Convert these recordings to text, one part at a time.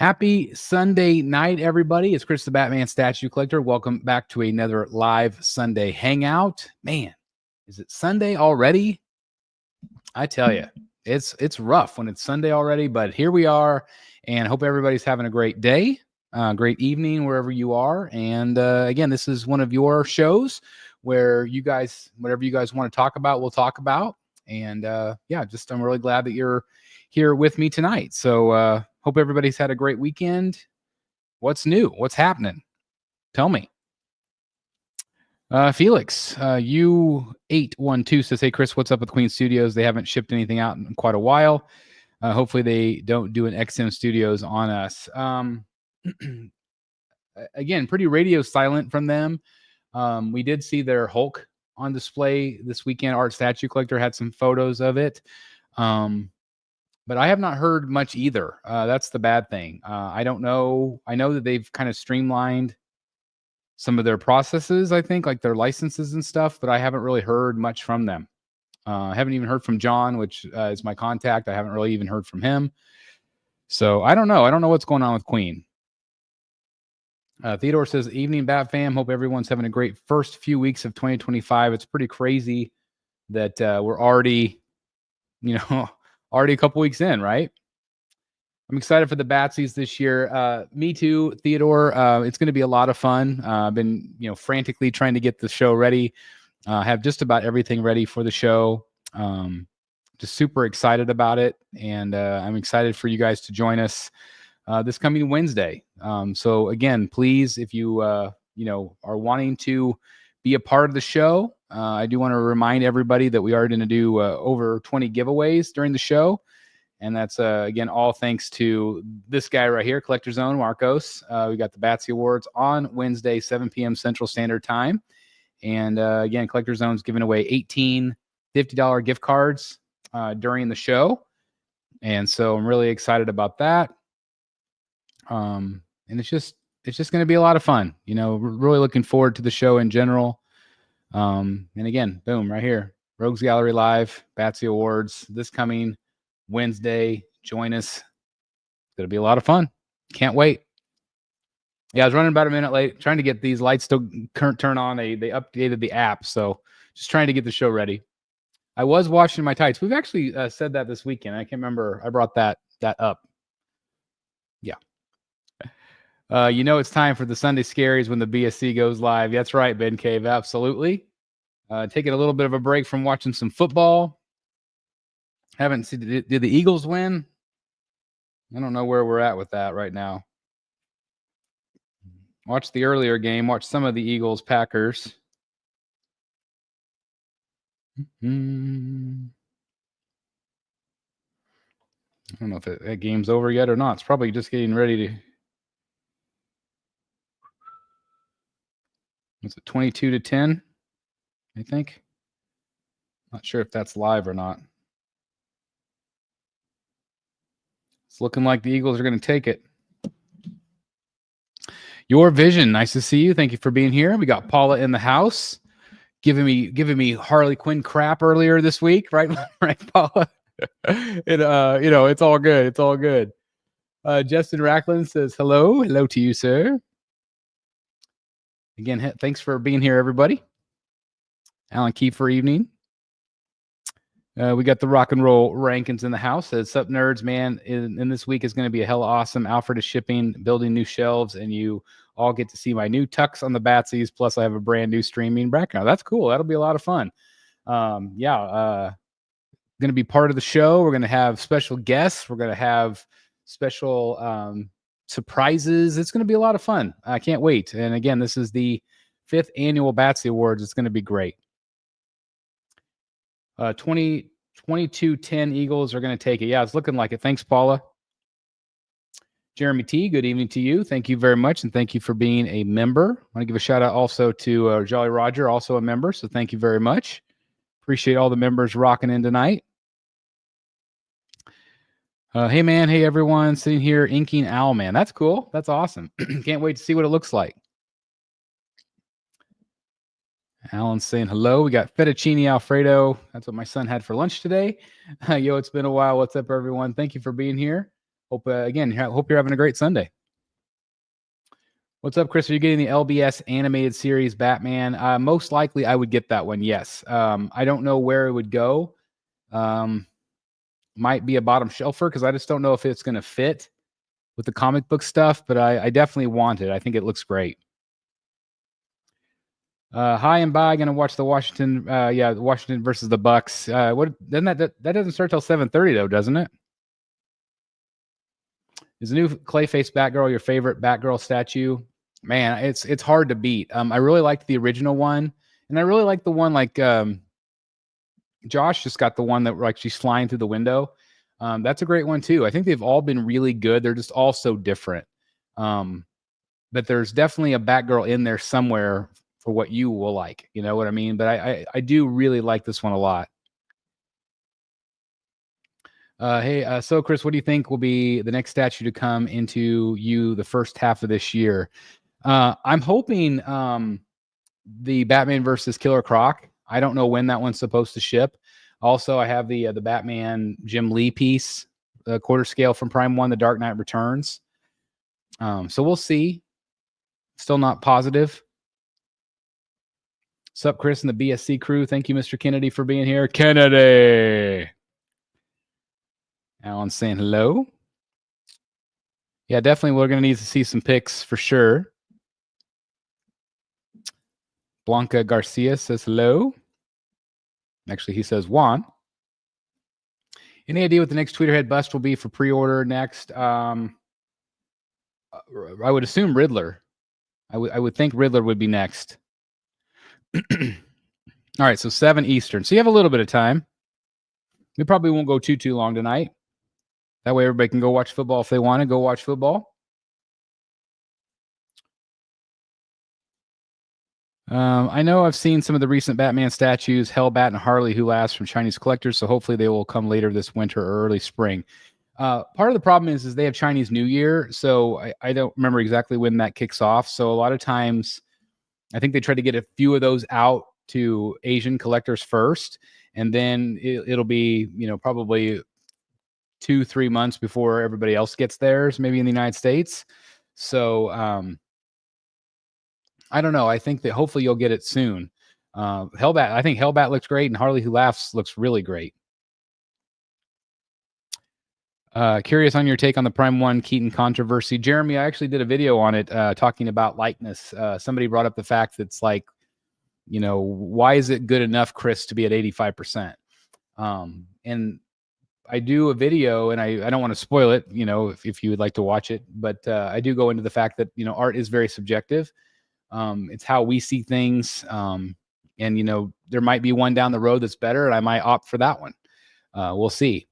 Happy Sunday night, everybody. It's Chris the Batman Statue Collector. Welcome back to another live Sunday Hangout. Man, is it Sunday already? I tell you, it's rough when it's Sunday already, but here we are, and I hope everybody's having a great day, great evening, wherever you are. And again, this is one of your shows where you guys, whatever you guys want to talk about, we'll talk about. And yeah, just I'm really glad that you're here with me tonight. So hope everybody's had a great weekend. What's new? What's happening? Tell me. Felix, U812 says, hey, Chris, what's up with Queen Studios? They haven't shipped anything out in quite a while. Hopefully they don't do an XM Studios on us. Again, pretty radio silent from them. We did see their Hulk on display this weekend. Art Statue Collector had some photos of it. But I have not heard much either. That's the bad thing. I don't know. I know that they've kind of streamlined some of their processes, I think, like their licenses and stuff, but I haven't really heard much from them. I haven't even heard from John, which is my contact. I haven't really even heard from him. So I don't know. I don't know what's going on with Queen. Theodore says, evening, Bat fam. Hope everyone's having a great first few weeks of 2025. It's pretty crazy that we're already, already a couple weeks in, right? I'm excited for the Batsies this year. Me too, Theodore. It's going to be a lot of fun. I've been, frantically trying to get the show ready. Have just about everything ready for the show. Just super excited about it, and I'm excited for you guys to join us this coming Wednesday. So again, please, if you are wanting to be a part of the show, I do want to remind everybody that we are going to do over 20 giveaways during the show. And that's, again, all thanks to this guy right here, Collector Zone, Marcos. We got the Batsy Awards on Wednesday, 7 p.m. Central Standard Time. And, again, Collector Zone's giving away 18 $50 gift cards during the show. And so I'm really excited about that. And it's just going to be a lot of fun. We're really looking forward to the show in general. And, again, boom, right here, Rogues Gallery Live, Batsy Awards, this coming Wednesday. Join us. It's going to be a lot of fun. Can't wait. Yeah, I was running about a minute late, trying to get these lights to turn on. They updated the app, so just trying to get the show ready. I was washing my tights. We've actually said that this weekend. I can't remember. I brought that up. Yeah. It's time for the Sunday Scaries when the BSC goes live. That's right, Ben Cave. Absolutely. Taking a little bit of a break from watching some football. Haven't seen. Did the Eagles win? I don't know where we're at with that right now. Watch the earlier game. Watch some of the Eagles Packers. I don't know if that game's over yet or not. It's probably just getting ready to. Was it 22-10? I think. Not sure if that's live or not. It's looking like the Eagles are going to take it. Your Vision, nice to see you. Thank you for being here. We got Paula in the house, giving me Harley Quinn crap earlier this week, right? Right, Paula. It's all good. It's all good. Justin Racklin says hello to you, sir. Again, thanks for being here, everybody. Alan Kiefer, evening. We got the rock and roll Rankins in the house. Says, sup, nerds, man. In this week is going to be a hella awesome. Alfred is shipping, building new shelves, and you all get to see my new tucks on the Batsies. Plus, I have a brand new streaming background. That's cool. That'll be a lot of fun. Going to be part of the show. We're going to have special guests. We're going to have special surprises. It's going to be a lot of fun. I can't wait. And again, this is the 5th annual Batsy Awards. It's going to be great. 22-10 Eagles are going to take it. Yeah, it's looking like it. Thanks, Paula. Jeremy T, good evening to you. Thank you very much, and thank you for being a member. I want to give a shout-out also to Jolly Roger, also a member, so thank you very much. Appreciate all the members rocking in tonight. Hey, man. Hey, everyone. Sitting here inking Owlman. That's cool. That's awesome. Can't wait to see what it looks like. Alan's saying hello. We got fettuccine Alfredo. That's what my son had for lunch today. Yo, it's been a while. What's up, everyone? Thank you for being here. hope you're having a great Sunday. What's up, Chris? Are you getting the LBS animated series Batman? Most likely I would get that one, yes. I don't know where it would go. Might be a bottom shelfer because I just don't know if it's going to fit with the comic book stuff, but I definitely want it. I think it looks great. Hi and bye. Going to watch the Washington, Washington versus the Bucks. What doesn't that doesn't start till 7:30 though, doesn't it? Is the new Clayface Batgirl your favorite Batgirl statue? Man, it's hard to beat. I really liked the original one, and I really like the one like Josh just got the one that like she's flying through the window. That's a great one too. I think they've all been really good. They're just all so different. But there's definitely a Batgirl in there somewhere for what you will like. You know what I mean? But I do really like this one a lot. So Chris, what do you think will be the next statue to come into you the first half of this year? I'm hoping the Batman versus Killer Croc. I don't know when that one's supposed to ship. Also, I have the Batman Jim Lee piece, the quarter scale from Prime 1, The Dark Knight Returns. So we'll see. Still not positive. Sup, Chris and the BSC crew. Thank you, Mr. Kennedy, for being here. Kennedy! Alan saying hello. Yeah, definitely we're going to need to see some pics for sure. Blanca Garcia says hello. Actually, he says Juan. Any idea what the next Tweeterhead bust will be for pre-order next? I would assume Riddler. I would think Riddler would be next. All right, so 7 Eastern. So you have a little bit of time. We probably won't go too long tonight. That way everybody can go watch football if they want to go watch football. I know I've seen some of the recent Batman statues, Hellbat and Harley Who Laughs from Chinese collectors, so hopefully they will come later this winter or early spring. Part of the problem is they have Chinese New Year, so I don't remember exactly when that kicks off. So a lot of times I think they try to get a few of those out to Asian collectors first, and then it'll be, probably 2-3 months before everybody else gets theirs, maybe in the United States. So I don't know. I think that hopefully you'll get it soon. Hellbat, I think Hellbat looks great, and Harley Who Laughs looks really great. Curious on your take on the Prime 1 Keaton controversy. Jeremy, I actually did a video on it talking about likeness. Somebody brought up the fact that it's like, why is it good enough, Chris, to be at 85%? And I do a video, and I don't want to spoil it, if you would like to watch it, but I do go into the fact that, art is very subjective. It's how we see things. And, there might be one down the road that's better, and I might opt for that one. We'll see.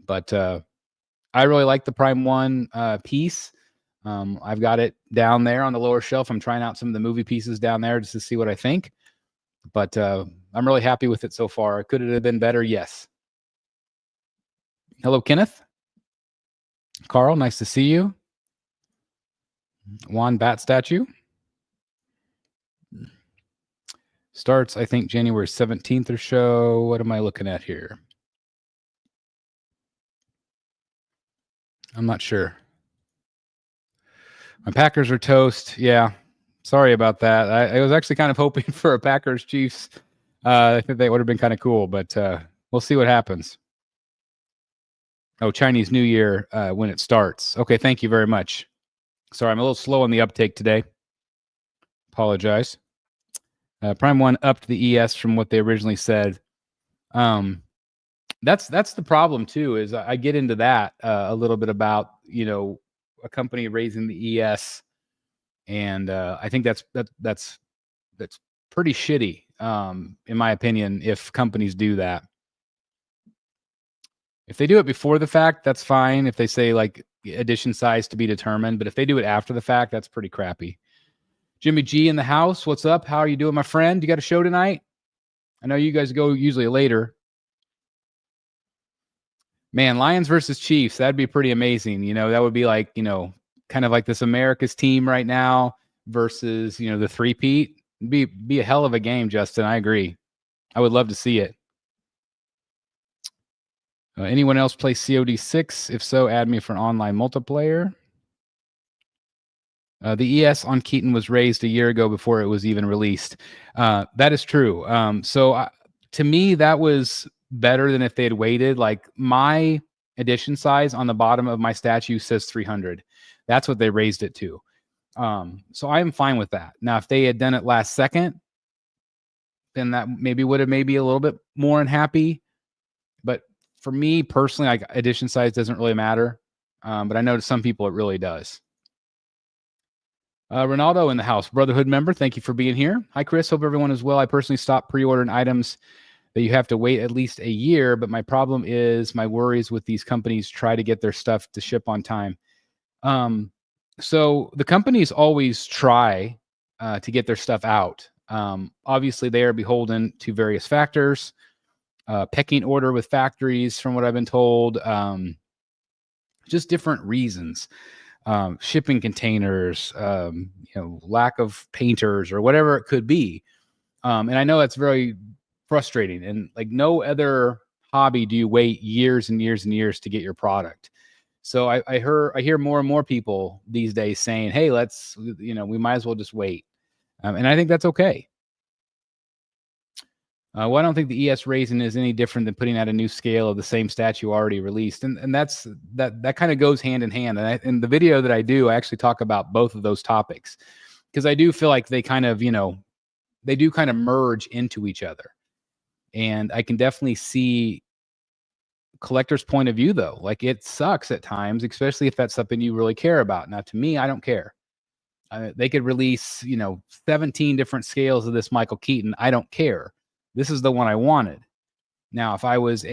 But I really like the Prime 1 piece. I've got it down there on the lower shelf. I'm trying out some of the movie pieces down there just to see what I think. But I'm really happy with it so far. Could it have been better? Yes. Hello, Kenneth. Carl, nice to see you. Juan Bat statue. Starts, I think, January 17th or so. What am I looking at here? I'm not sure. My Packers are toast. Yeah. Sorry about that. I was actually kind of hoping for a Packers Chiefs. I think that would have been kind of cool, but we'll see what happens. Oh, Chinese New Year when it starts. Okay, thank you very much. Sorry, I'm a little slow on the uptake today. Apologize. Prime 1 upped the ES from what they originally said. That's the problem too, is I get into that a little bit about, a company raising the ES, and I think that's pretty shitty, in my opinion, if companies do that. If they do it before the fact, that's fine. If they say like edition size to be determined, but if they do it after the fact, that's pretty crappy. Jimmy G in the house. What's up? How are you doing, my friend? You got a show tonight? I know you guys go usually later. Man, Lions versus Chiefs. That'd be pretty amazing. That would be like, kind of like this America's team right now versus, the three-peat. It'd be a hell of a game, Justin. I agree. I would love to see it. Anyone else play COD 6? If so, add me for an online multiplayer. The ES on Keaton was raised a year ago before it was even released. That is true. To me, that was better than if they had waited. Like my edition size on the bottom of my statue says 300. That's what they raised it to. So I am fine with that. Now, if they had done it last second, then that maybe would have maybe a little bit more unhappy. But for me personally, like edition size doesn't really matter. But I know to some people it really does. Ronaldo in the house, Brotherhood member. Thank you for being here. Hi, Chris. Hope everyone is well. I personally stopped pre-ordering items that you have to wait at least a year, but my problem is my worries with these companies try to get their stuff to ship on time. So the companies always try to get their stuff out. Obviously, they are beholden to various factors, pecking order with factories, from what I've been told, just different reasons. Shipping containers, lack of painters or whatever it could be. And I know that's very frustrating. And like no other hobby do you wait years and years and years to get your product. So I hear more and more people these days saying, hey, we might as well just wait. And I think that's okay. Well, I don't think the ES raising is any different than putting out a new scale of the same statue already released, and that kind of goes hand in hand. And in the video that I do, I actually talk about both of those topics because I do feel like they kind of merge into each other, and I can definitely see collector's point of view though. Like it sucks at times, especially if that's something you really care about. Now, to me, I don't care. They could release 17 different scales of this Michael Keaton. I don't care. This is the one I wanted. Now, if I was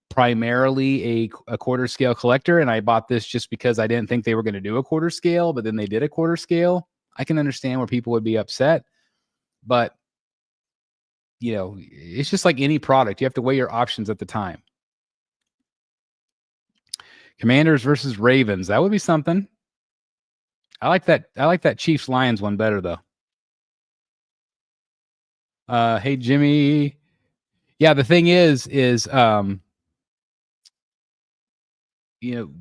primarily a quarter scale collector and I bought this just because I didn't think they were going to do a quarter scale, but then they did a quarter scale, I can understand where people would be upset. But, it's just like any product. You have to weigh your options at the time. Commanders versus Ravens. That would be something. I like that Chiefs Lions one better though. Hey Jimmy. Yeah, the thing is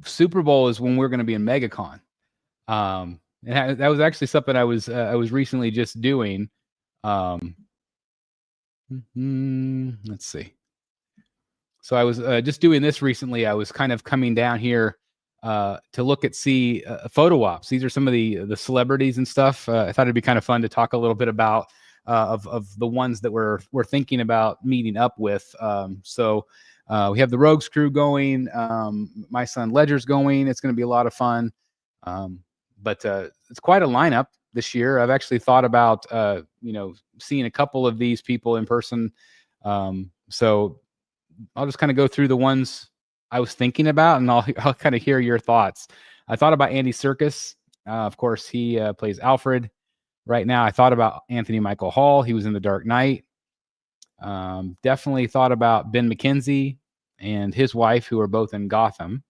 Super Bowl is when we're going to be in Megacon. And that was actually something I was recently just doing. Let's see. So I was just doing this recently. I was kind of coming down here to look at photo ops. These are some of the celebrities and stuff. I thought it'd be kind of fun to talk a little bit about of the ones that we're thinking about meeting up with. So we have the Rogues crew going. My son Ledger's going. It's going to be a lot of fun. But it's quite a lineup this year. I've actually thought about seeing a couple of these people in person. So I'll just kind of go through the ones I was thinking about, and I'll kind of hear your thoughts. I thought about Andy Serkis. Of course, he plays Alfred right now. I thought about Anthony Michael Hall. He was in The Dark Knight. Definitely thought about Ben McKenzie and his wife, who are both in Gotham.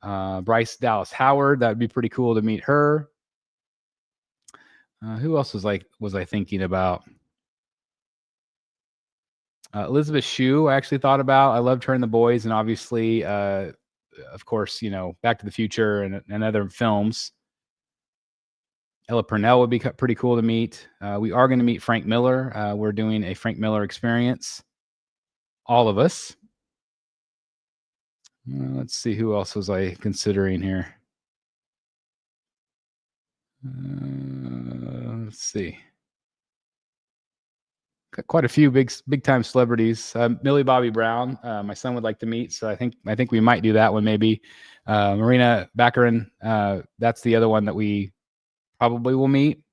Bryce Dallas Howard. That would be pretty cool to meet her. Who else was I thinking about? Elizabeth Shue, I actually thought about. I loved her and the boys, and obviously, of course, Back to the Future and other films. Ella Purnell would be pretty cool to meet. We are going to meet Frank Miller. We're doing a Frank Miller experience. All of us. Let's see, who else was I considering here? Let's see. Got quite a few big time celebrities. Millie Bobby Brown, my son would like to meet, so I think we might do that one maybe. Marina Baccarin, that's the other one that we probably will meet.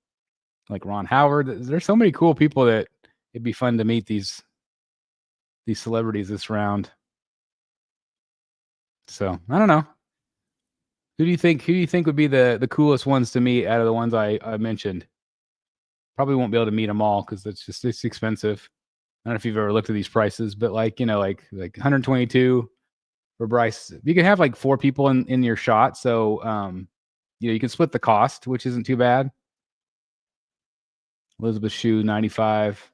Like Ron Howard. There's so many cool people that it'd be fun to meet these celebrities this round. So I don't know. Who do you think would be the coolest ones to meet out of the ones I mentioned? Probably won't be able to meet them all because it's expensive. I don't know if you've ever looked at these prices, but like 122 for Bryce. You can have like 4 people in your shot, so you can split the cost, which isn't too bad. Elizabeth Shue, 95.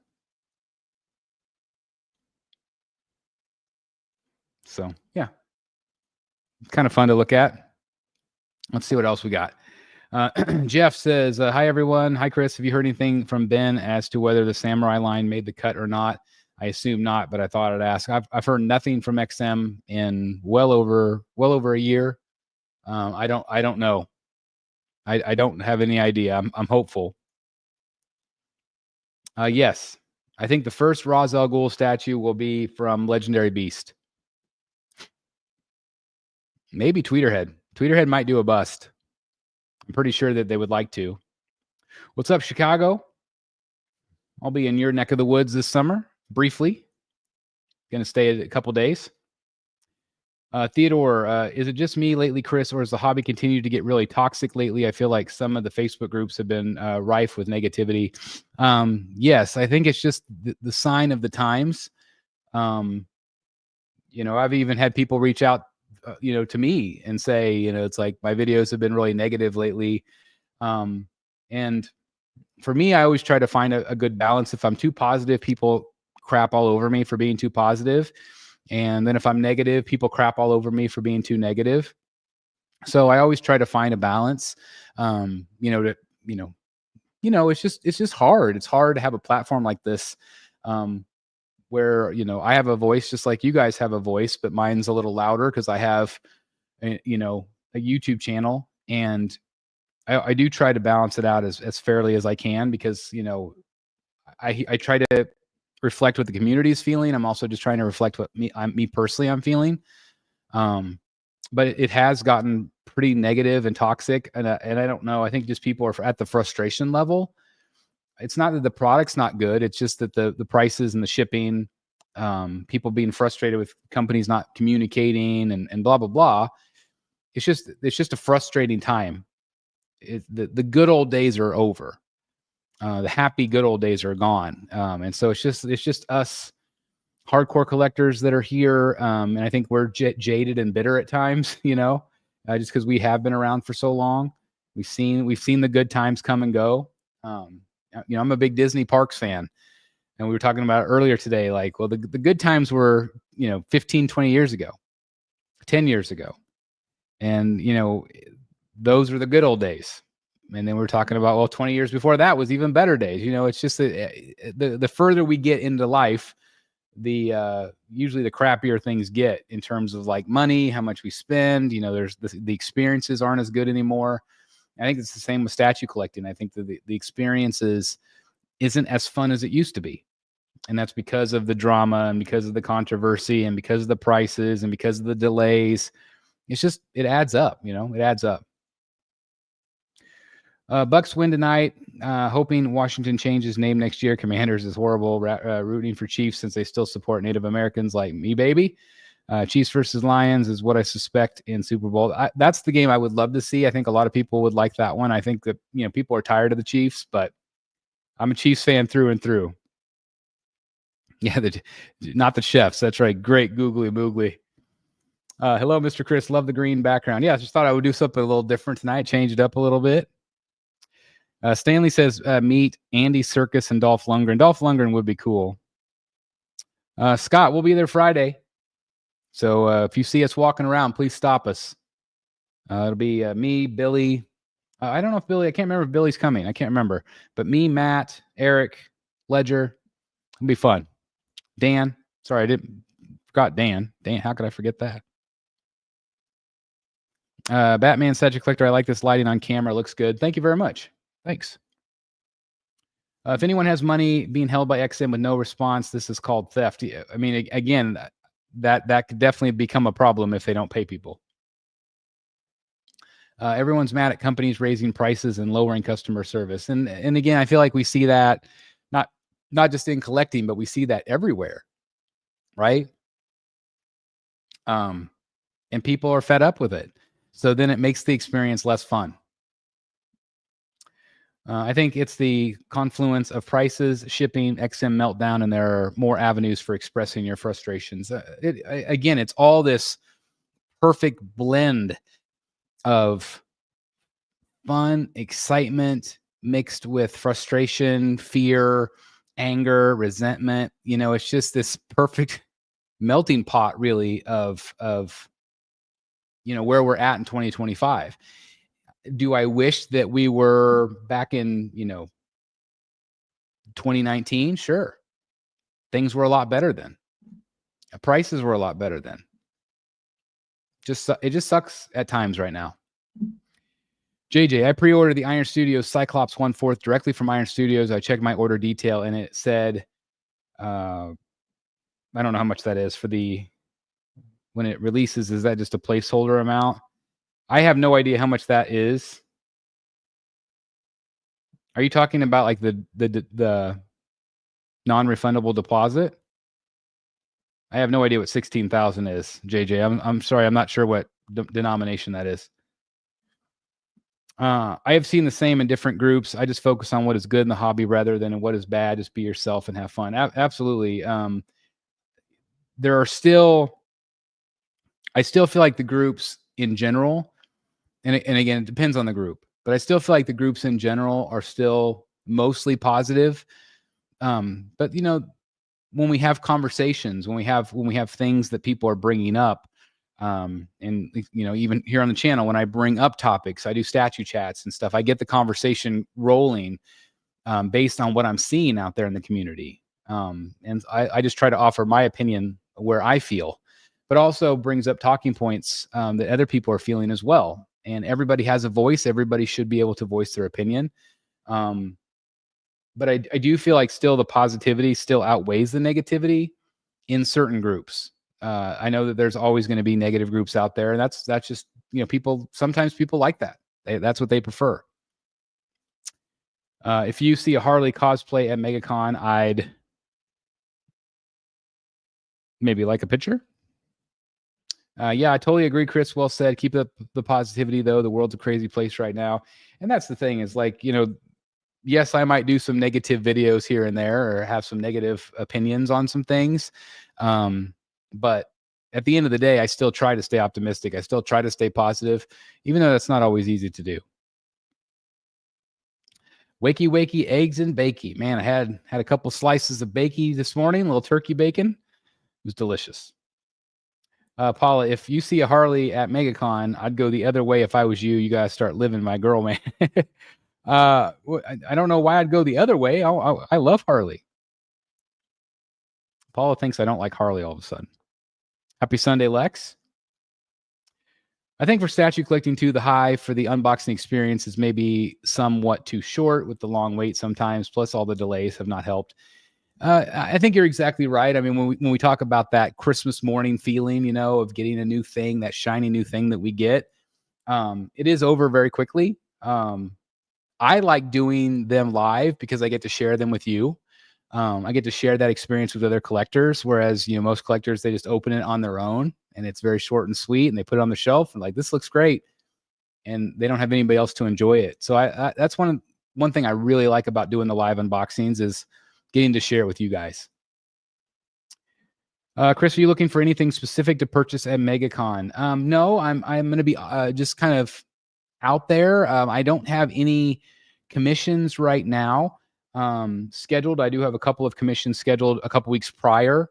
So yeah, it's kind of fun to look at. Let's see what else we got. Jeff says, hi, everyone. Hi, Chris. Have you heard anything from Ben as to whether the Samurai line made the cut or not? I assume not, but I thought I'd ask. I've heard nothing from XM in well over a year. I don't know. I don't have any idea. I'm hopeful. Yes. I think the first Ra's al Ghul statue will be from Legendary Beast. Maybe Tweeterhead. Tweeterhead might do a bust. I'm pretty sure that they would like to. What's up, Chicago? I'll be in your neck of the woods this summer, briefly. Going to stay a couple days. Theodore, is it just me lately, Chris, or has the hobby continued to get really toxic lately? I feel like some of the Facebook groups have been rife with negativity. Yes, I think it's just the sign of the times. You know, I've even had people reach out, you know, to me and say, you know, it's like my videos have been really negative lately. And for me, I always try to find a good balance. If I'm too positive, people crap all over me for being too positive. And then if I'm negative, people crap all over me for being too negative. So I always try to find a balance. You know, it's just hard. It's hard to have a platform like this, where, you know, I have a voice just like you guys have a voice, but mine's a little louder because I have, you know, a YouTube channel, and I do try to balance it out as fairly as I can, because, you know, I try to reflect what the community is feeling. I'm also just trying to reflect what me personally I'm feeling. But it has gotten pretty negative and toxic, and I don't know. I think just people are at the frustration level. It's not that the product's not good. It's just that the prices and the shipping, people being frustrated with companies not communicating and blah blah blah. It's just a frustrating time. The good old days are over. The happy good old days are gone. And so it's just us hardcore collectors that are here. And I think we're jaded and bitter at times, you know, just because we have been around for so long. We've seen the good times come and go. You know, I'm a big Disney parks fan, and we were talking about it earlier today. Like, well, the good times were, you know, 15, 20 years ago, 10 years ago. And, you know, those were the good old days. And then we're talking about, well, 20 years before that was even better days. You know, it's just the further we get into life, the usually the crappier things get in terms of like money, how much we spend. You know, there's the experiences aren't as good anymore. I think it's the same with statue collecting. I think that the experiences isn't as fun as it used to be. And that's because of the drama and because of the controversy and because of the prices and because of the delays. It's just, it adds up, you know, it adds up. Bucks win tonight. Hoping Washington changes name next year. Commanders is horrible. Rooting for Chiefs since they still support Native Americans like me, baby. Chiefs versus Lions is what I suspect in Super Bowl. That's the game I would love to see. I think a lot of people would like that one. I think that, you know, people are tired of the Chiefs, but I'm a Chiefs fan through and through. Yeah, not the chefs. That's right. Great googly moogly. Hello, Mr. Chris. Love the green background. Yeah, I just thought I would do something a little different tonight. Change it up a little bit. Stanley says, meet Andy Serkis and Dolph Lundgren. Dolph Lundgren would be cool. Scott, we'll be there Friday. So if you see us walking around, please stop us. It'll be me, Billy. I don't know if Billy, I can't remember if Billy's coming. I can't remember. But me, Matt, Eric, Ledger. It'll be fun. Dan. Sorry, I forgot Dan. Dan, how could I forget that? Batman Statue Collector. I like this lighting on camera. Looks good. Thank you very much. Thanks. If anyone has money being held by XM with no response, this is called theft. I mean, again, that could definitely become a problem if they don't pay people. Everyone's mad at companies raising prices and lowering customer service. And again, I feel like we see that not just in collecting, but we see that everywhere, right? And people are fed up with it. So then it makes the experience less fun. I think it's the confluence of prices, shipping, XM meltdown, and there are more avenues for expressing your frustrations. Again, it's all this perfect blend of fun, excitement, mixed with frustration, fear, anger, resentment. You know, it's just this perfect melting pot really of where we're at in 2025. Do I wish that we were back in 2019? Sure. Things were a lot better then. Prices were a lot better then. It just sucks at times right now. JJ, I pre-ordered the Iron Studios Cyclops 1/4 directly from Iron Studios. I checked my order detail and it said, I don't know how much that is for when it releases. Is that just a placeholder amount? I have no idea how much that is. Are you talking about like the non-refundable deposit? I have no idea what 16,000 is, JJ. I'm sorry, I'm not sure what denomination that is. I have seen the same in different groups. I just focus on what is good in the hobby rather than what is bad. Just be yourself and have fun. Absolutely. I still feel like the groups in general, and again, it depends on the group, but I still feel like the groups in general are still mostly positive. But when we have conversations, when we have things that people are bringing up, and even here on the channel, when I bring up topics, I do statue chats and stuff. I get the conversation rolling based on what I'm seeing out there in the community. And I just try to offer my opinion where I feel, but also brings up talking points that other people are feeling as well. And everybody has a voice. Everybody should be able to voice their opinion. But I do feel like still the positivity still outweighs the negativity in certain groups. I know that there's always going to be negative groups out there, and that's just sometimes people like that. That's what they prefer. If you see a Harley cosplay at Megacon, I'd maybe like a picture. Yeah, I totally agree, Chris. Well said. Keep up the positivity, though. The world's a crazy place right now, and that's the thing. Is like yes, I might do some negative videos here and there or have some negative opinions on some things. But at the end of the day, I still try to stay optimistic. I still try to stay positive, even though that's not always easy to do. Wakey, eggs and bakey. Man, I had a couple slices of bakey this morning, a little turkey bacon. It was delicious. Paula, if you see a Harley at Megacon, I'd go the other way if I was you. You guys start living my girl, man. I don't know why I'd go the other way. I love Harley. Paula thinks I don't like Harley all of a sudden. Happy Sunday, Lex. I think for statue collecting too, the high for the unboxing experience is maybe somewhat too short with the long wait sometimes, plus all the delays have not helped. I think you're exactly right. I mean, when we talk about that Christmas morning feeling, of getting a new thing, that shiny new thing that we get, it is over very quickly. I like doing them live because I get to share them with you. I get to share that experience with other collectors, whereas most collectors, they just open it on their own and it's very short and sweet, and they put it on the shelf and like, this looks great, and they don't have anybody else to enjoy it. So that's one thing I really like about doing the live unboxings is getting to share it with you guys. Chris, are you looking for anything specific to purchase at Megacon? No, I'm going to be just kind of out there. I don't have any commissions right now scheduled. I do have a couple of commissions scheduled a couple weeks prior,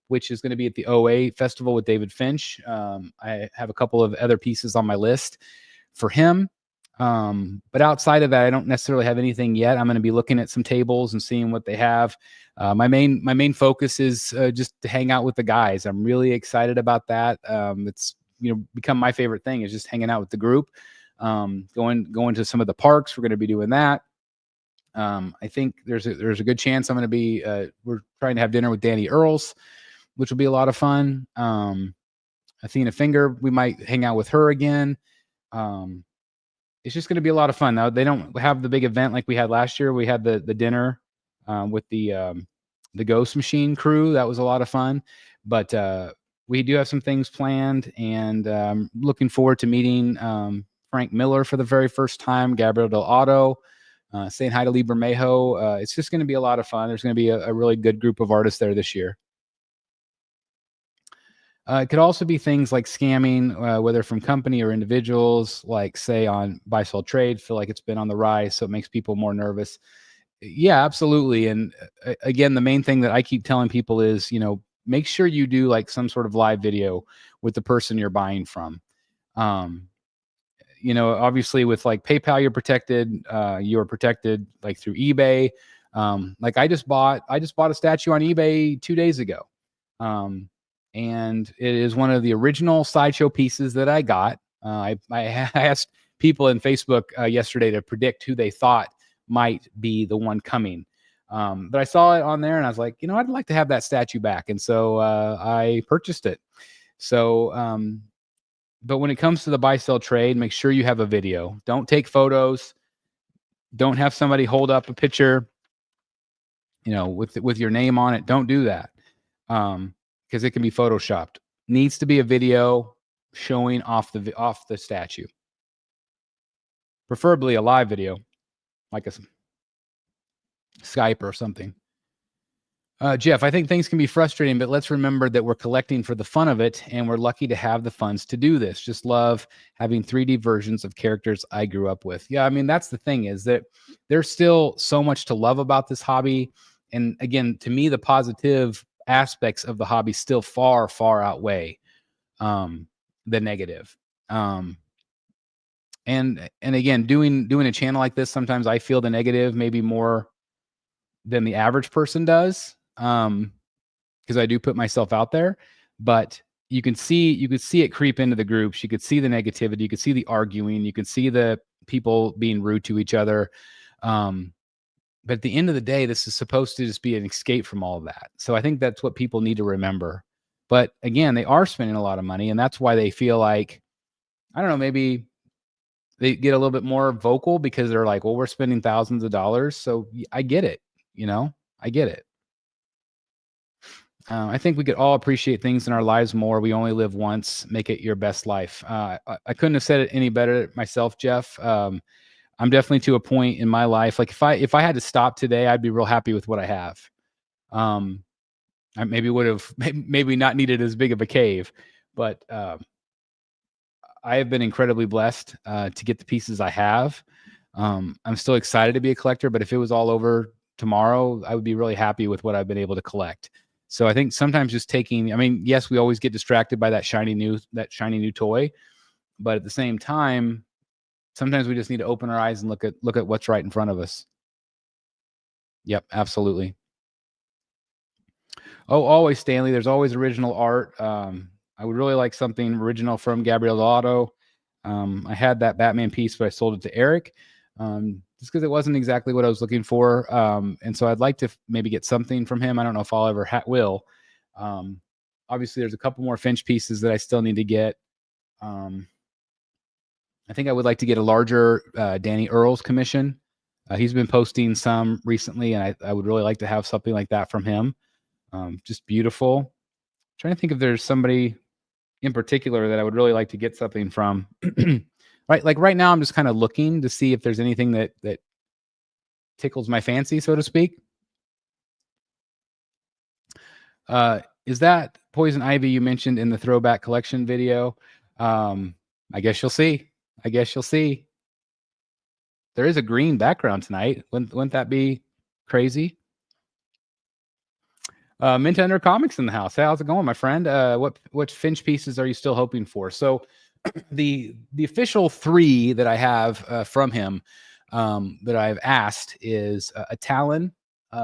which is going to be at the OA Festival with David Finch. I have a couple of other pieces on my list for him. But outside of that, I don't necessarily have anything yet. I'm going to be looking at some tables and seeing what they have. My main focus is just to hang out with the guys. I'm really excited about that. It's become my favorite thing is just hanging out with the group. Going to some of the parks. We're going to be doing that. I think there's a good chance I'm going to be. We're trying to have dinner with Danny Earls, which will be a lot of fun. Athena Finger, we might hang out with her again. It's just going to be a lot of fun. Now they don't have the big event like we had last year. We had the dinner with the Ghost Machine crew. That was a lot of fun. But we do have some things planned, and looking forward to meeting Frank Miller for the very first time, Gabriel Del Otto, saying hi to Lee Bermejo. It's just going to be a lot of fun. There's going to be a really good group of artists there this year. It could also be things like scamming, whether from company or individuals, like say on buy sell trade. Feel like it's been on the rise, so it makes people more nervous. Yeah, absolutely. And again, the main thing that I keep telling people is, make sure you do like some sort of live video with the person you're buying from. Obviously with like PayPal, you're protected like through eBay. Like I just bought a statue on eBay 2 days ago. And it is one of the original sideshow pieces that I got. I asked people in Facebook yesterday to predict who they thought might be the one coming. But I saw it on there and I was like, I'd like to have that statue back. And so I purchased it. So, but when it comes to the buy sell trade, make sure you have a video. Don't take photos. Don't have somebody hold up a picture, with your name on it. Don't do that. Because it can be photoshopped. Needs to be a video showing off the statue. Preferably a live video, like a Skype or something. Jeff, I think things can be frustrating, but let's remember that we're collecting for the fun of it, and we're lucky to have the funds to do this. Just love having 3D versions of characters I grew up with. Yeah, I mean, that's the thing, is that there's still so much to love about this hobby. And again, to me, the positive aspects of the hobby still far, far outweigh the negative. And again, doing a channel like this, sometimes I feel the negative maybe more than the average person does, because I do put myself out there. But you could see it creep into the groups. You could see the negativity. You could see the arguing. You could see the people being rude to each other. But at the end of the day, this is supposed to just be an escape from all of that. So I think that's what people need to remember. But again, they are spending a lot of money, and that's why they feel like, I don't know, maybe they get a little bit more vocal because they're like, well, we're spending thousands of dollars. So I get it. I get it. I think we could all appreciate things in our lives more. We only live once. Make it your best life. I couldn't have said it any better myself, Jeff. I'm definitely to a point in my life. Like if I had to stop today, I'd be real happy with what I have. I maybe would have maybe not needed as big of a cave, but I have been incredibly blessed to get the pieces I have. I'm still excited to be a collector, but if it was all over tomorrow, I would be really happy with what I've been able to collect. So I think sometimes just yes, we always get distracted by that shiny new toy, but at the same time, sometimes we just need to open our eyes and look at what's right in front of us. Yep, absolutely. Oh, always, Stanley. There's always original art. I would really like something original from Gabriel Otto. I had that Batman piece, but I sold it to Eric just because it wasn't exactly what I was looking for. And so I'd like to maybe get something from him. I don't know if I'll ever will. Obviously, there's a couple more Finch pieces that I still need to get. I think I would like to get a larger Danny Earls commission. He's been posting some recently, and I would really like to have something like that from him. Just beautiful. I'm trying to think if there's somebody in particular that I would really like to get something from. Right, like right now, I'm just kind of looking to see if there's anything that tickles my fancy, so to speak. Is that Poison Ivy you mentioned in the throwback collection video? I guess you'll see. There is a green background tonight. Wouldn't that be crazy? Mint Under Comics in the house. Hey, how's it going, my friend? What Finch pieces are you still hoping for? So the official 3 that I have from him that I've asked is a Talon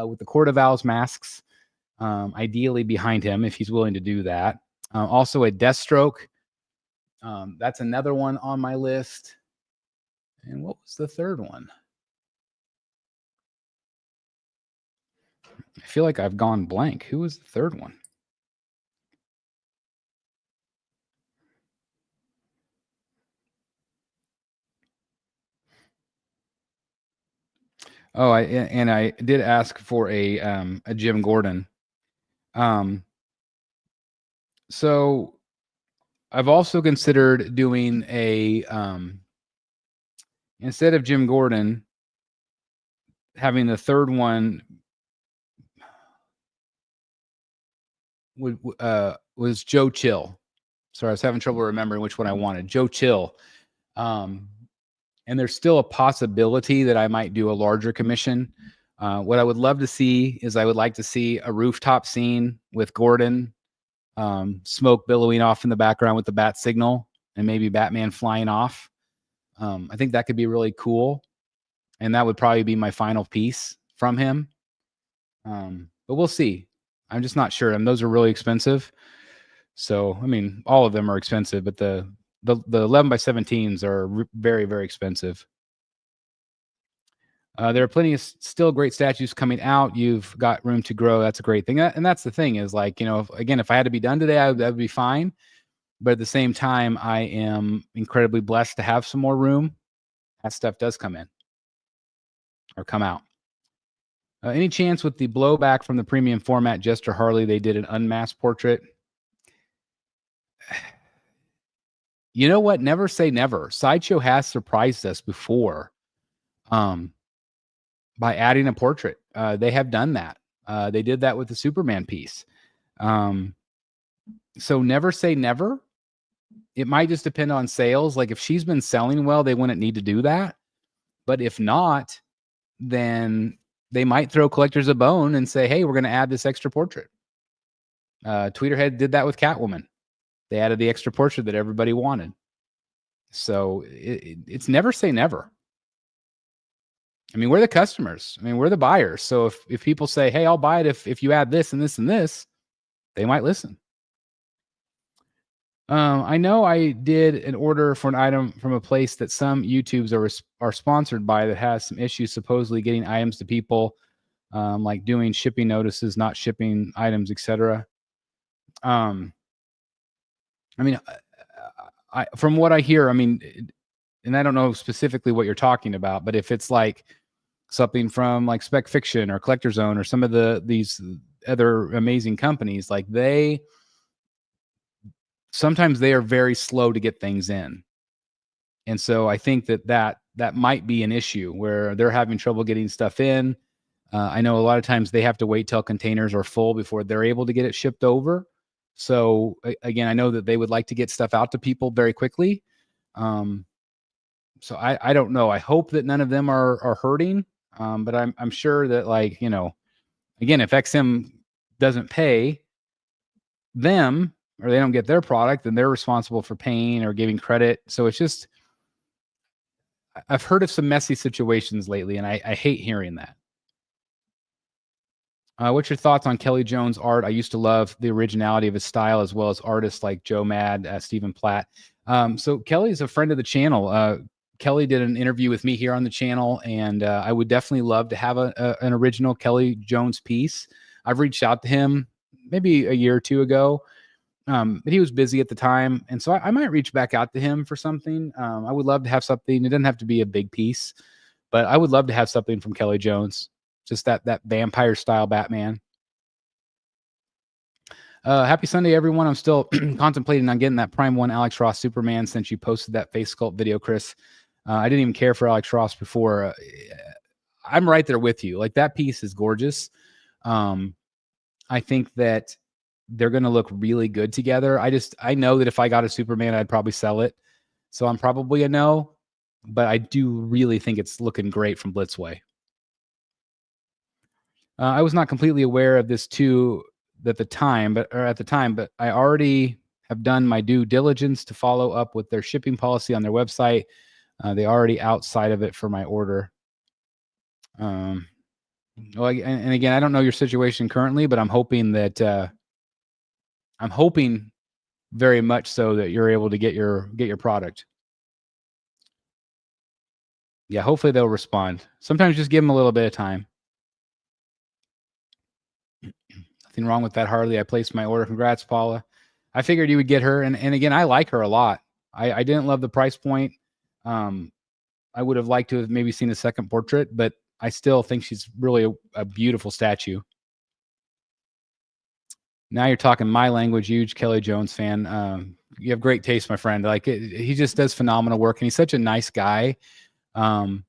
with the Court of Owls masks, ideally behind him if he's willing to do that. Also a Deathstroke. That's another one on my list. And what was the third one? I feel like I've gone blank. Who was the third one? Oh, I did ask for a Jim Gordon. So I've also considered doing a instead of Jim Gordon, having the third one was Joe Chill. Sorry, I was having trouble remembering which one I wanted. Joe Chill. And there's still a possibility that I might do a larger commission. What I would love to see is I would like to see a rooftop scene with Gordon, smoke billowing off in the background with the bat signal, and maybe Batman flying off. I think that could be really cool. And that would probably be my final piece from him. But we'll see. I'm just not sure. And those are really expensive. So, I mean, all of them are expensive, but the 11x17s are very, very expensive. There are plenty of still great statues coming out. You've got room to grow. That's a great thing. And that's the thing is like, if I had to be done today, that would be fine. But at the same time, I am incredibly blessed to have some more room. That stuff does come in or come out. Any chance with the blowback from the premium format Jester Harley, they did an unmasked portrait? You know what? Never say never. Sideshow has surprised us before by adding a portrait. They have done that. They did that with the Superman piece. So never say never. It might just depend on sales. Like if she's been selling well, they wouldn't need to do that. But if not, then they might throw collectors a bone and say, hey, we're going to add this extra portrait. Tweeterhead did that with Catwoman. They added the extra portrait that everybody wanted. So it's never say never. I mean, we're the customers. I mean, we're the buyers. So if people say, hey, I'll buy it if you add this and this and this, they might listen. I know I did an order for an item from a place that some YouTubes are sponsored by that has some issues supposedly getting items to people, like doing shipping notices, not shipping items, etc. I mean, from what I hear, I mean, and I don't know specifically what you're talking about, but if it's like something from like Spec Fiction or Collector Zone or some of these other amazing companies, like sometimes they are very slow to get things in. And so I think that might be an issue where they're having trouble getting stuff in. I know a lot of times they have to wait till containers are full before they're able to get it shipped over. So again, I know that they would like to get stuff out to people very quickly. So I don't know. I hope that none of them are hurting. But I'm sure that again, if XM doesn't pay them or they don't get their product, then they're responsible for paying or giving credit. So it's just, I've heard of some messy situations lately, and I hate hearing that. What's your thoughts on Kelly Jones' art? I used to love the originality of his style as well as artists like Joe Mad, Stephen Platt. So Kelly's a friend of the channel. Kelly did an interview with me here on the channel, and I would definitely love to have an original Kelly Jones piece. I've reached out to him maybe a year or two ago, but he was busy at the time, and so I might reach back out to him for something. I would love to have something. It doesn't have to be a big piece, but I would love to have something from Kelly Jones, just that vampire style Batman. Happy Sunday, everyone. I'm still contemplating on getting that Prime 1 Alex Ross Superman since you posted that face sculpt video, Chris. I didn't even care for Alex Ross before. I'm right there with you. Like, that piece is gorgeous. I think that they're going to look really good together. I know that if I got a Superman, I'd probably sell it. So I'm probably a no, but I do really think it's looking great from Blitzway. I was not completely aware of this too at the time, but I already have done my due diligence to follow up with their shipping policy on their website. They already outside of it for my order. Well, and again, I don't know your situation currently, but I'm hoping very much so that you're able to get your product. Yeah, hopefully they'll respond. Sometimes just give them a little bit of time. Nothing wrong with that, Harley. I placed my order. Congrats, Paula. I figured you would get her. And again, I like her a lot. I didn't love the price point. I would have liked to have maybe seen a second portrait, but I still think she's really a beautiful statue. Now you're talking my language. Huge Kelly Jones fan. You have great taste, my friend. Like, he just does phenomenal work, and he's such a nice guy. And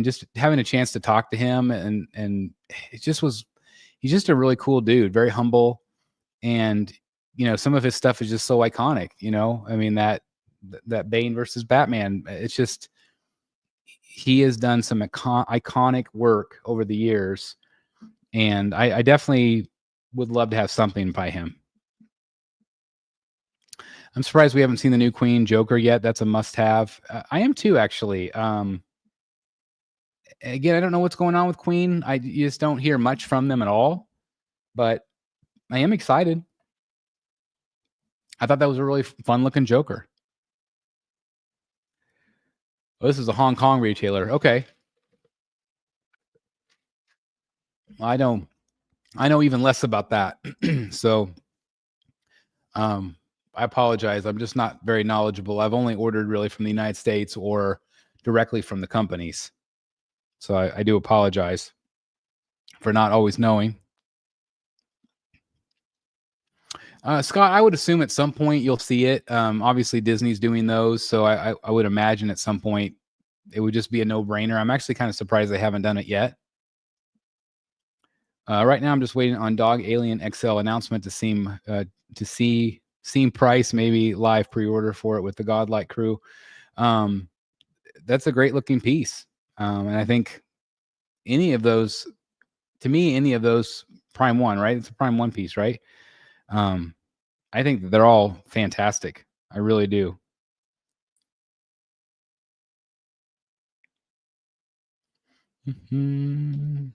just having a chance to talk to him, and he's just a really cool dude, very humble. And, some of his stuff is just so iconic, I mean, that Bane versus Batman, it's just, he has done some iconic work over the years, and I definitely would love to have something by him. I'm surprised we haven't seen the new Queen Joker yet. That's a must-have. I am too, actually. Again, I don't know what's going on with Queen. You just don't hear much from them at all, but I am excited. I thought that was a really fun-looking Joker. Oh, this is a Hong Kong retailer. Okay. I know even less about that. So, I apologize. I'm just not very knowledgeable. I've only ordered really from the United States or directly from the companies. So I do apologize for not always knowing. Scott, I would assume at some point you'll see it. Obviously, Disney's doing those, so I would imagine at some point it would just be a no-brainer. I'm actually kind of surprised they haven't done it yet. Right now, I'm just waiting on Dog Alien XL announcement to see price, maybe live pre-order for it with the Godlike crew. That's a great looking piece, and I think any of those Prime One, right? It's a Prime One piece, right? I think that they're all fantastic. I really do. Mm-hmm.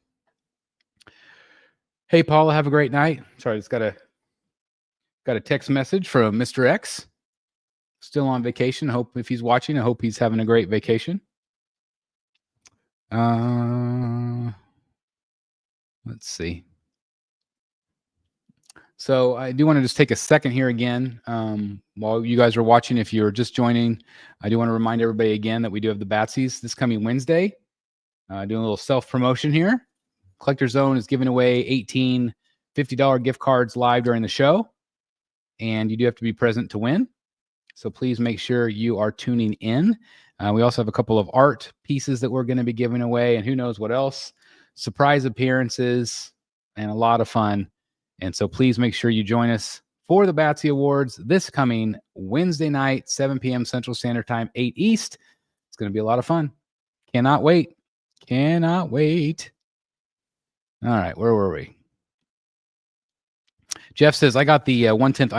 Hey, Paula, have a great night. Sorry, just got a text message from Mr. X. Still on vacation. Hope if he's watching, I hope he's having a great vacation. Let's see. So I do want to just take a second here again while you guys are watching. If you're just joining, I do want to remind everybody again that we do have the Batsies this coming Wednesday. Doing a little self-promotion here. Collector Zone is giving away 18 $50 gift cards live during the show, and you do have to be present to win. So please make sure you are tuning in. We also have a couple of art pieces that we're going to be giving away, and who knows what else. Surprise appearances and a lot of fun. And so please make sure you join us for the Batsy Awards this coming Wednesday night, 7 p.m. Central Standard Time, 8 East. It's going to be a lot of fun. Cannot wait. Cannot wait. All right, where were we? Jeff says, I got the 1/10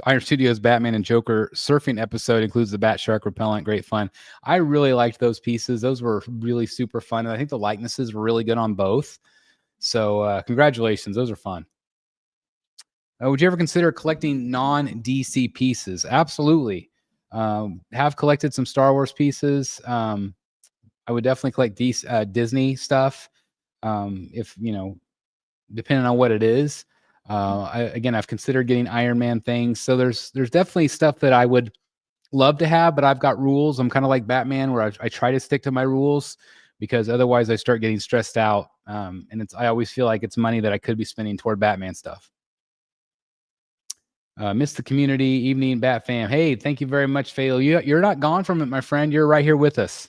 Iron Studios Batman and Joker surfing episode, includes the Bat Shark repellent. Great fun. I really liked those pieces. Those were really super fun. And I think the likenesses were really good on both. So congratulations. Those are fun. Would you ever consider collecting non-DC pieces? Absolutely. Have collected some Star Wars pieces. I would definitely collect Disney stuff. If, depending on what it is. I've considered getting Iron Man things. So there's definitely stuff that I would love to have, but I've got rules. I'm kind of like Batman where I try to stick to my rules because otherwise I start getting stressed out. And I always feel like it's money that I could be spending toward Batman stuff. Miss the community evening, Bat fam. Hey, thank you very much, Fail. You're not gone from it, my friend. You're right here with us.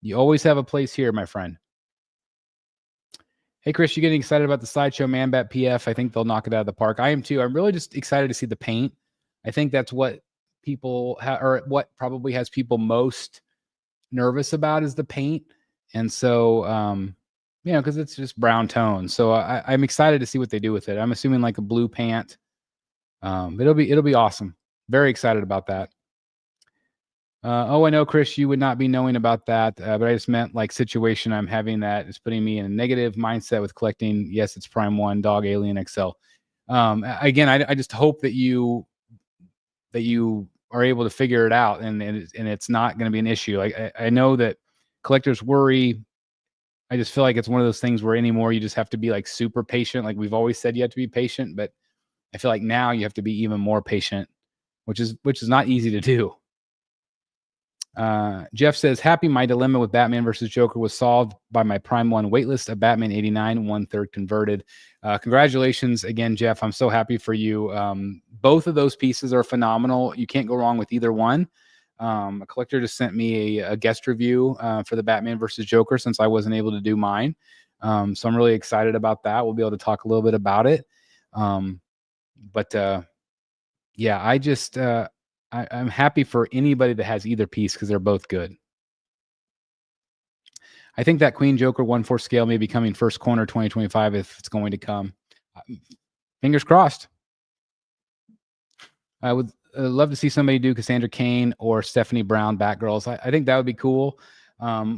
You always have a place here, my friend. Hey, Chris, you getting excited about the Sideshow Man Bat PF? I think they'll knock it out of the park. I am too. I'm really just excited to see the paint. I think that's what people or what probably has people most nervous about is the paint. And so, because it's just brown tone. So I'm excited to see what they do with it. I'm assuming like a blue pant. It'll be awesome. Very excited about that. I know, Chris, you would not be knowing about that, but I just meant like situation I'm having that is putting me in a negative mindset with collecting. Yes, it's Prime One, Dog Alien XL. Again, I just hope that you are able to figure it out and it's not going to be an issue. Like I know that collectors worry. I just feel like it's one of those things where anymore you just have to be like super patient. Like we've always said, you have to be patient, but I feel like now you have to be even more patient, which is not easy to do. Jeff says, happy my dilemma with Batman versus Joker was solved by my Prime One waitlist of Batman 89, 1/3 converted. Congratulations again, Jeff. I'm so happy for you. Both of those pieces are phenomenal. You can't go wrong with either one. A collector just sent me a guest review for the Batman versus Joker since I wasn't able to do mine. So I'm really excited about that. We'll be able to talk a little bit about it. Yeah, I'm happy for anybody that has either piece because they're both good. I think that Queen Joker 1/4 scale may be coming first corner 2025 if it's going to come. Fingers crossed. I would love to see somebody do Cassandra Cain or Stephanie Brown Batgirls. I think that would be cool.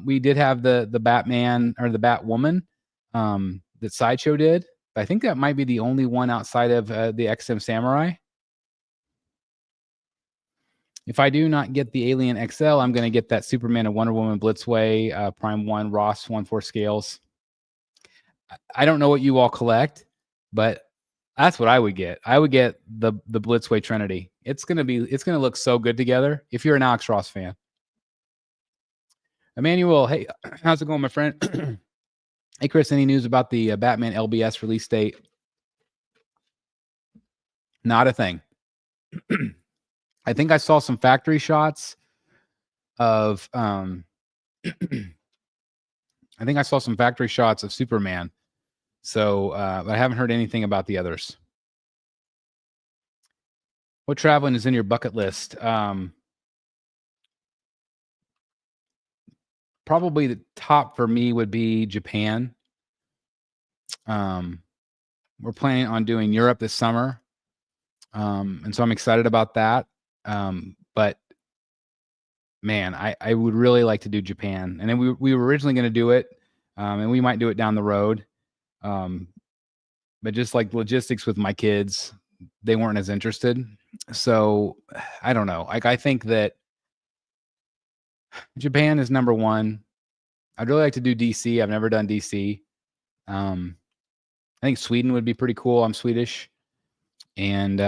We did have the Batman or the Batwoman that Sideshow did. I think that might be the only one outside of the XM Samurai. If I do not get the Alien XL, I'm going to get that Superman and Wonder Woman Blitzway Prime 1 Ross 1/4 scales. I don't know what you all collect, but that's what I would get. I would get the Blitzway Trinity. It's gonna look so good together. If you're an Alex Ross fan, Emmanuel, hey, how's it going, my friend? Hey, Chris, any news about the Batman LBS release date? Not a thing. I think I saw some factory shots of I think I saw some factory shots of Superman. So I haven't heard anything about the others. What traveling is in your bucket list? Probably the top for me would be Japan. We're planning on doing Europe this summer. And so I'm excited about that. But man, I would really like to do Japan. And then we were originally going to do it. And we might do it down the road. But just like logistics with my kids, they weren't as interested. So I don't know. Like, I think that Japan is number one. I'd really like to do DC. I've never done DC. I think Sweden would be pretty cool. I'm Swedish. And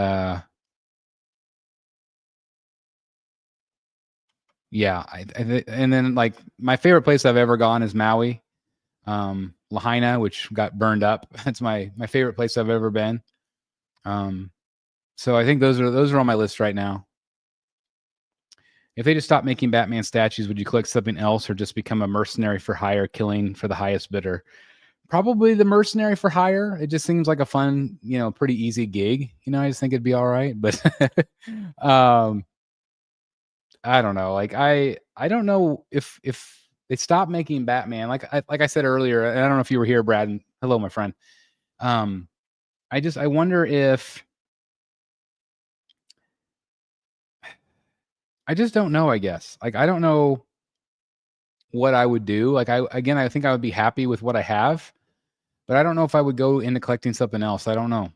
yeah, and then like my favorite place I've ever gone is Maui, Lahaina, which got burned up. That's my favorite place I've ever been. So I think those are on my list right now. If they just stop making Batman statues, would you collect something else or just become a mercenary for hire, killing for the highest bidder? Probably the mercenary for hire. It just seems like a fun, pretty easy gig. I just think it'd be all right. But I don't know. Like I don't know if they stop making Batman. Like I said earlier, and I don't know if you were here, Brad. And hello, my friend. I wonder if I just don't know, I guess. Like, I don't know what I would do. Like, I think I would be happy with what I have, but I don't know if I would go into collecting something else. I don't know.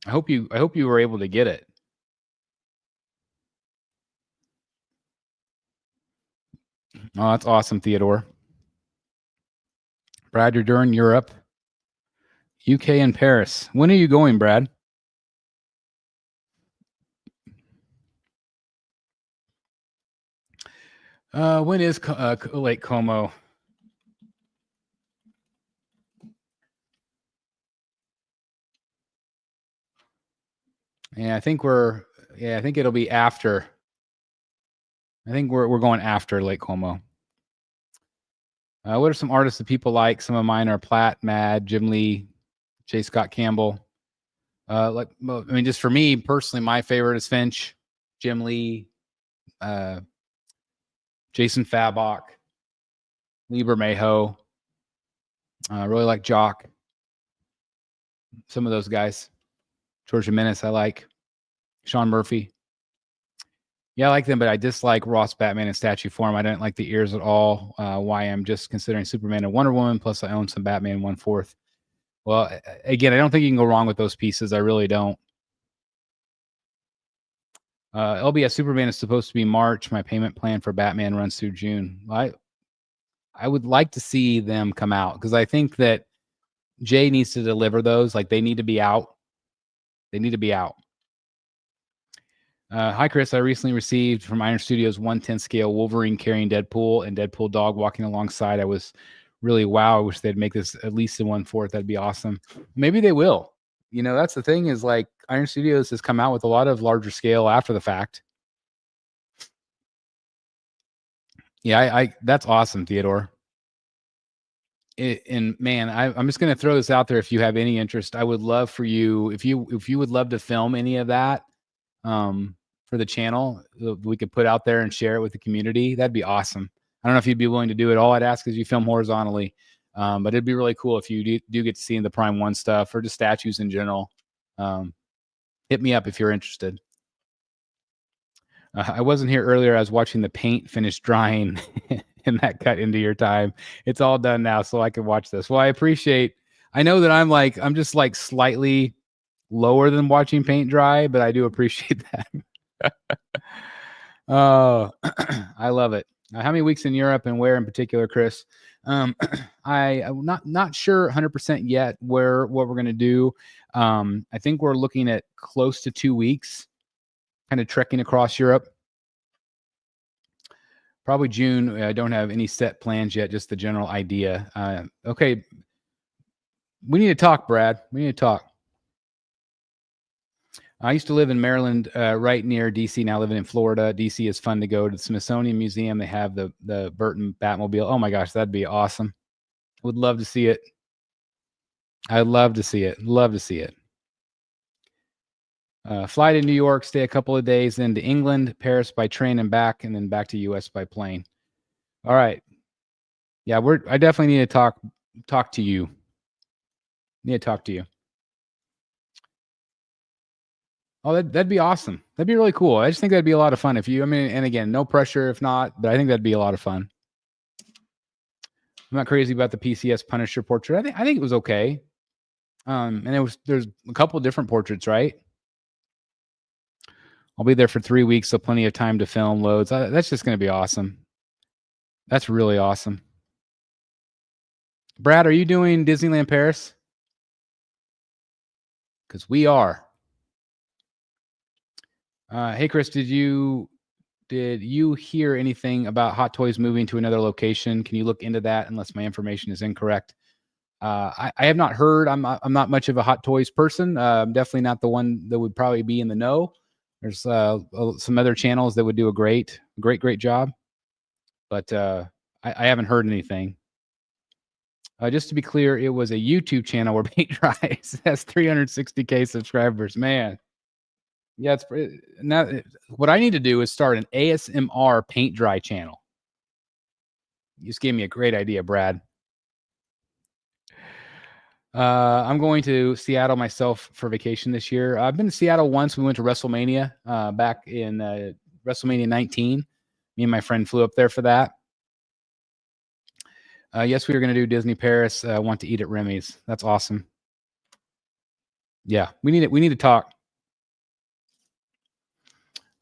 I hope you were able to get it. Oh, that's awesome, Theodore. Brad, you're during Europe, UK, and Paris. When are you going, Brad? When is Lake Como? Yeah, I think it'll be after. I think we're going after Lake Como. What are some artists that people like? Some of mine are Platt, Mad, Jim Lee, J. Scott Campbell. Just for me personally, my favorite is Finch, Jim Lee, Jason Fabok, Lieber Mayho. I really like Jock. Some of those guys. George Jimenez, I like. Sean Murphy. Yeah, I like them, but I dislike Ross Batman in statue form. I don't like the ears at all. Why I'm just considering Superman and Wonder Woman, plus I own some Batman 1/4. Well, again, I don't think you can go wrong with those pieces. I really don't. LBS Superman is supposed to be March. My payment plan for Batman runs through June. I would like to see them come out because I think that Jay needs to deliver those. Like, they need to be out. They need to be out. Hi, Chris. I recently received from Iron Studios 1/10 scale Wolverine carrying Deadpool and Deadpool dog walking alongside. I was really, wow. I wish they'd make this at least in 1/4. That'd be awesome. Maybe they will. That's the thing is, like, Iron Studios has come out with a lot of larger scale after the fact. Yeah, that's awesome, Theodore. And man, I'm just going to throw this out there. If you have any interest, I would love for you, if you would love to film any of that, for for the channel we could put out there and share it with the community, that'd be awesome. I don't know if you'd be willing to do it. All I'd ask is you film horizontally, but it'd be really cool if you do get to see the Prime 1 stuff or just statues in general. Hit me up if you're interested. I wasn't here earlier. I was watching the paint finish drying and that cut into your time. It's all done now, so I can watch this. Well, I know that I'm just like slightly lower than watching paint dry, but I do appreciate that. Oh, I love it. How many weeks in Europe and where in particular, Chris? I'm not sure 100% yet what we're going to do. I think we're looking at close to 2 weeks, kind of trekking across Europe. Probably June. I don't have any set plans yet, just the general idea. Okay. We need to talk, Brad. We need to talk. I used to live in Maryland, right near DC. Now living in Florida. DC is fun to go to the Smithsonian Museum. They have the Burton Batmobile. Oh my gosh, that'd be awesome. Would love to see it. I'd love to see it. Love to see it. Fly to New York, stay a couple of days, then to England, Paris by train and back, and then back to US by plane. All right. Yeah, I definitely need to talk to you. Need to talk to you. Oh, that'd be awesome. That'd be really cool. I just think that'd be a lot of fun and again, no pressure if not, but I think that'd be a lot of fun. I'm not crazy about the PCS Punisher portrait. I think it was okay. And there's a couple of different portraits, right? I'll be there for 3 weeks, so plenty of time to film loads. That's just going to be awesome. That's really awesome. Brad, are you doing Disneyland Paris? Because we are. Hey, Chris, did you hear anything about Hot Toys moving to another location? Can you look into that unless my information is incorrect? I have not heard. I'm not much of a Hot Toys person. I'm definitely not the one that would probably be in the know. There's some other channels that would do a great job, but I haven't heard anything. Just to be clear, it was a YouTube channel where paint dries. Has 360K subscribers. Man. Yeah, what I need to do is start an ASMR paint dry channel. You just gave me a great idea, Brad. I'm going to Seattle myself for vacation this year. I've been to Seattle once. We went to WrestleMania back in WrestleMania 19. Me and my friend flew up there for that. Yes, we were going to do Disney Paris. Want to eat at Remy's. That's awesome. Yeah, we need to talk.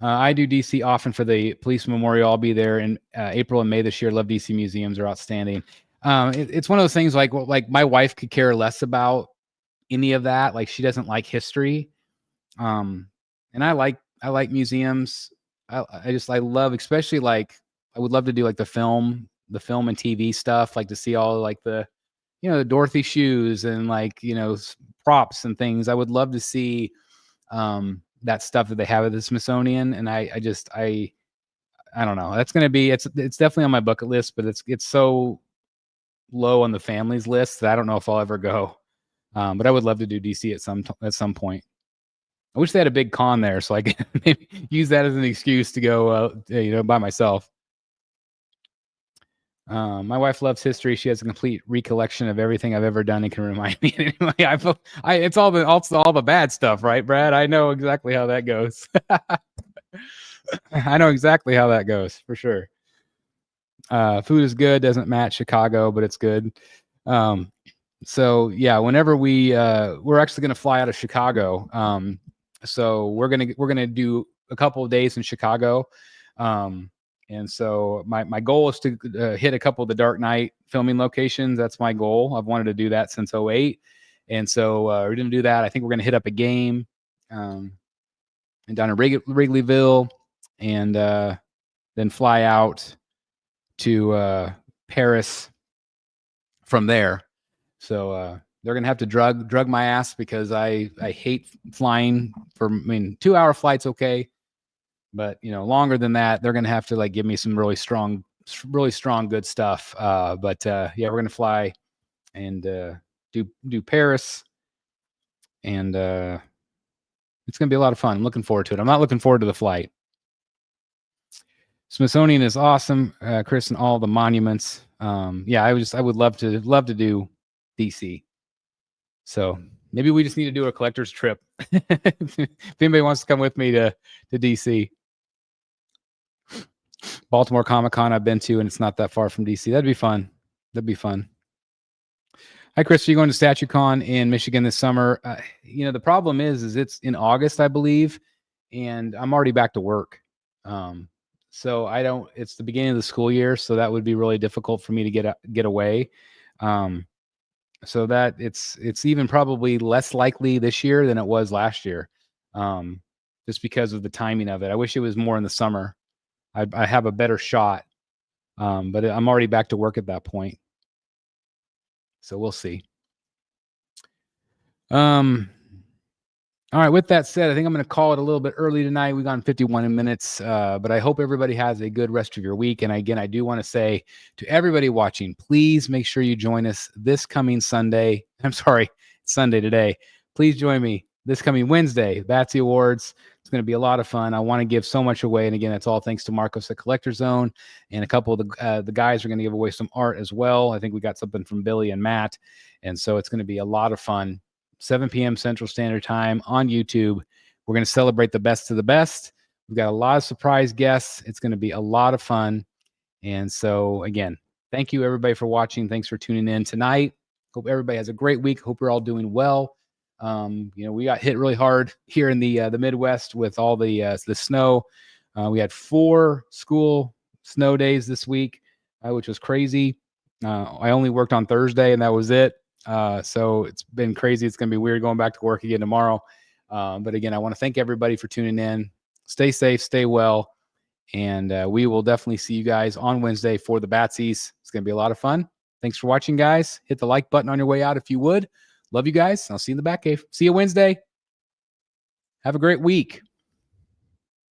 I do DC often for the police memorial. I'll be there in April and May this year. Love DC museums. They're outstanding. It's one of those things like my wife could care less about any of that. Like she doesn't like history. And I like museums. I love, especially like I would love to do like the film and TV stuff, like to see all like the Dorothy shoes and like, props and things. I would love to see that stuff that they have at the Smithsonian. And I don't know. That's going to be, it's definitely on my bucket list, but it's so low on the family's list that I don't know if I'll ever go. But I would love to do DC at some point. I wish they had a big con there so I could maybe use that as an excuse to go, by myself. My wife loves history. She has a complete recollection of everything I've ever done and can remind me. Anyway, it's all the bad stuff, right, Brad? I know exactly how that goes. I know exactly how that goes for sure. Food is good. Doesn't match Chicago, but it's good. So yeah, whenever we're actually going to fly out of Chicago. So we're gonna do a couple of days in Chicago. And so my goal is to hit a couple of the Dark Knight filming locations. That's my goal. I've wanted to do that since 2008. And so we're going to do that. I think we're going to hit up a game and down in Wrigleyville and then fly out to Paris from there. So they're going to have to drug my ass because I hate flying 2-hour flight's okay. But, longer than that, they're going to have to like give me some really strong, good stuff. But yeah, we're going to fly and do Paris. And it's going to be a lot of fun. I'm looking forward to it. I'm not looking forward to the flight. Smithsonian is awesome, Chris, and all the monuments. Yeah, I would love to do DC. So maybe we just need to do a collector's trip. If anybody wants to come with me to DC. Baltimore Comic Con I've been to, and it's not that far from DC. That'd be fun. Hi, Chris. Are you going to StatueCon in Michigan this summer? The problem is it's in August, I believe, and I'm already back to work. So I don't. It's the beginning of the school year, so that would be really difficult for me to get away. So that it's even probably less likely this year than it was last year, just because of the timing of it. I wish it was more in the summer. I have a better shot, but I'm already back to work at that point. So we'll see. All right. With that said, I think I'm going to call it a little bit early tonight. We've gone 51 minutes, but I hope everybody has a good rest of your week. And again, I do want to say to everybody watching, please make sure you join us this coming Sunday. I'm sorry, Sunday today. Please join me this coming Wednesday, Batsy Awards. It's going to be a lot of fun. I want to give so much away. And again, that's all thanks to Marcos at Collector Zone. And a couple of the guys are going to give away some art as well. I think we got something from Billy and Matt. And so it's going to be a lot of fun. 7 p.m. Central Standard Time on YouTube. We're going to celebrate the best of the best. We've got a lot of surprise guests. It's going to be a lot of fun. And so, again, thank you, everybody, for watching. Thanks for tuning in tonight. Hope everybody has a great week. Hope you're all doing well. We got hit really hard here in the Midwest with all the snow. We had 4 school snow days this week, which was crazy. I only worked on Thursday, and that was it. So it's been crazy. It's going to be weird going back to work again tomorrow. But again, I want to thank everybody for tuning in. Stay safe, stay well. And we will definitely see you guys on Wednesday for the Batsies. It's going to be a lot of fun. Thanks for watching, guys. Hit the like button on your way out if you would. Love you guys. I'll see you in the Batcave. See you Wednesday. Have a great week.